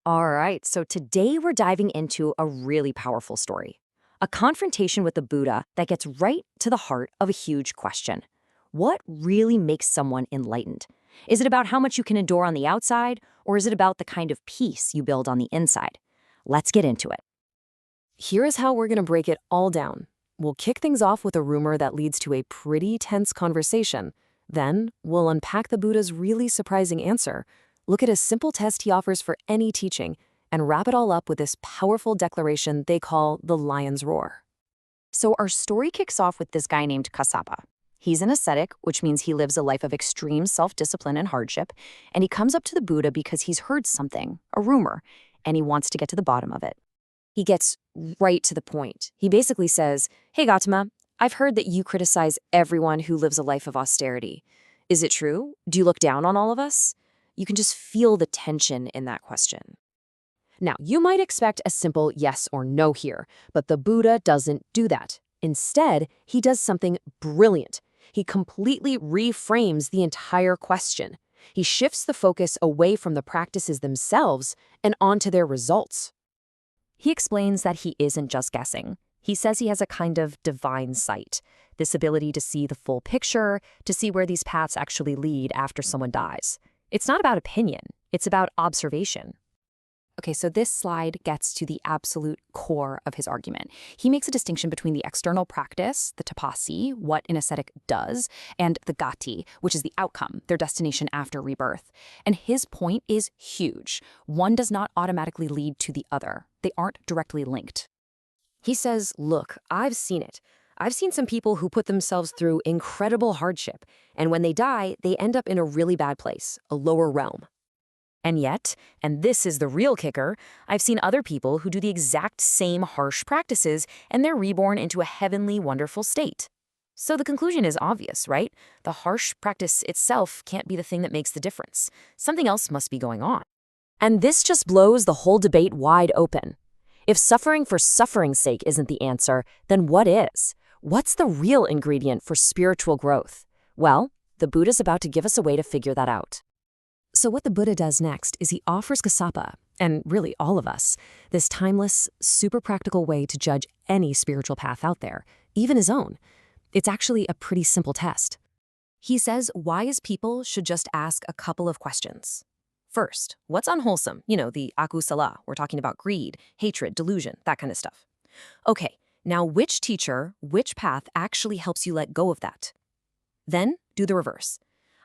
All right, so today we're diving into a really powerful story. A confrontation with the Buddha that gets right to the heart of a huge question. What really makes someone enlightened? Is it about how much you can endure on the outside, or is it about the kind of peace you build on the inside? Let's get into it. Here is how we're going to break it all down. We'll kick things off with a rumor that leads to a pretty tense conversation. Then, we'll unpack the Buddha's really surprising answer, look at a simple test he offers for any teaching, and wrap it all up with this powerful declaration they call the lion's roar. So our story kicks off with this guy named Kassapa. He's an ascetic, which means he lives a life of extreme self-discipline and hardship, and he comes up to the Buddha because he's heard something, a rumor, and he wants to get to the bottom of it. He gets right to the point. He basically says, "Hey Gautama, I've heard that you criticize everyone who lives a life of austerity. Is it true? Do you look down on all of us?" You can just feel the tension in that question. Now, you might expect a simple yes or no here, but the Buddha doesn't do that. Instead, he does something brilliant. He completely reframes the entire question. He shifts the focus away from the practices themselves and onto their results. He explains that he isn't just guessing. He says he has a kind of divine sight, this ability to see the full picture, to see where these paths actually lead after someone dies. It's not about opinion, it's about observation. Okay, so this slide gets to the absolute core of his argument. He makes a distinction between the external practice, the tapasi, what an ascetic does, and the gati, which is the outcome, their destination after rebirth. And his point is huge. One does not automatically lead to the other. They aren't directly linked. He says, look, I've seen it. I've seen some people who put themselves through incredible hardship, and when they die, they end up in a really bad place, a lower realm. And yet, and this is the real kicker, I've seen other people who do the exact same harsh practices and they're reborn into a heavenly, wonderful state. So the conclusion is obvious, right? The harsh practice itself can't be the thing that makes the difference. Something else must be going on. And this just blows the whole debate wide open. If suffering for suffering's sake isn't the answer, then what is? What's the real ingredient for spiritual growth? Well, the Buddha's about to give us a way to figure that out. So what the Buddha does next is he offers Kassapa, and really all of us, this timeless, super practical way to judge any spiritual path out there, even his own. It's actually a pretty simple test. He says wise people should just ask a couple of questions. First, what's unwholesome? You know, the akusala. We're talking about greed, hatred, delusion, that kind of stuff. Okay, now which teacher, which path actually helps you let go of that? Then do the reverse.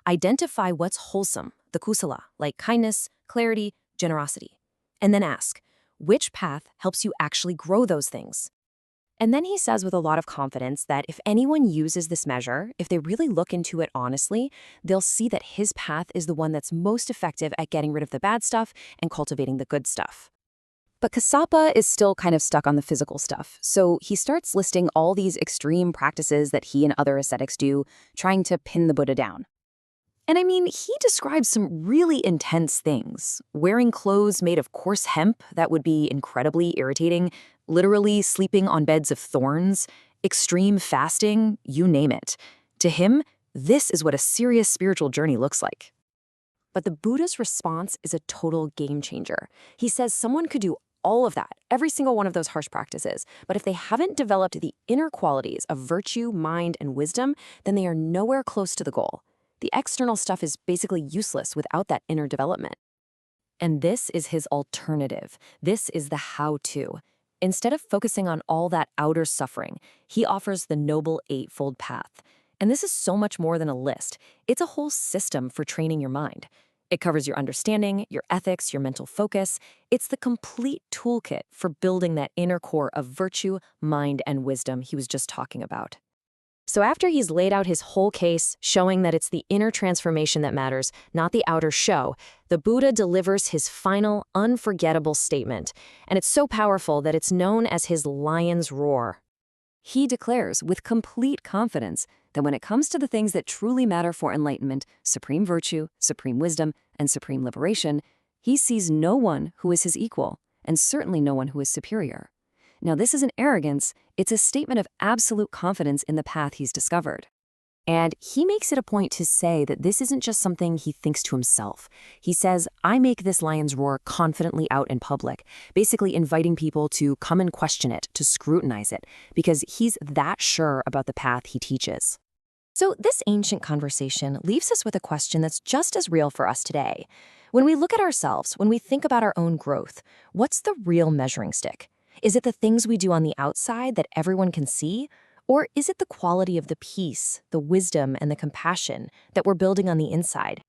Identify what's wholesome, the kusala, like kindness, clarity, generosity. And then ask, which path helps you actually grow those things? And then he says with a lot of confidence that if anyone uses this measure, if they really look into it honestly, they'll see that his path is the one that's most effective at getting rid of the bad stuff and cultivating the good stuff. But Kassapa is still kind of stuck on the physical stuff, so he starts listing all these extreme practices that he and other ascetics do, trying to pin the Buddha down. And I mean, he describes some really intense things. Wearing clothes made of coarse hemp that would be incredibly irritating, literally sleeping on beds of thorns, extreme fasting, you name it. To him, this is what a serious spiritual journey looks like. But the Buddha's response is a total game changer. He says someone could do all of that, every single one of those harsh practices, but if they haven't developed the inner qualities of virtue, mind, and wisdom, then they are nowhere close to the goal. The external stuff is basically useless without that inner development. And this is his alternative. This is the how-to. Instead of focusing on all that outer suffering, he offers the Noble Eightfold Path. And this is so much more than a list. It's a whole system for training your mind. It covers your understanding, your ethics, your mental focus. It's the complete toolkit for building that inner core of virtue, mind, and wisdom he was just talking about. So after he's laid out his whole case, showing that it's the inner transformation that matters, not the outer show, the Buddha delivers his final, unforgettable statement. And it's so powerful that it's known as his lion's roar. He declares with complete confidence that when it comes to the things that truly matter for enlightenment, supreme virtue, supreme wisdom, and supreme liberation, he sees no one who is his equal, and certainly no one who is superior. Now, this isn't arrogance, it's a statement of absolute confidence in the path he's discovered. And he makes it a point to say that this isn't just something he thinks to himself. He says, I make this lion's roar confidently out in public, basically inviting people to come and question it, to scrutinize it, because he's that sure about the path he teaches. So this ancient conversation leaves us with a question that's just as real for us today. When we look at ourselves, when we think about our own growth, what's the real measuring stick? Is it the things we do on the outside that everyone can see? Or is it the quality of the peace, the wisdom, and the compassion that we're building on the inside?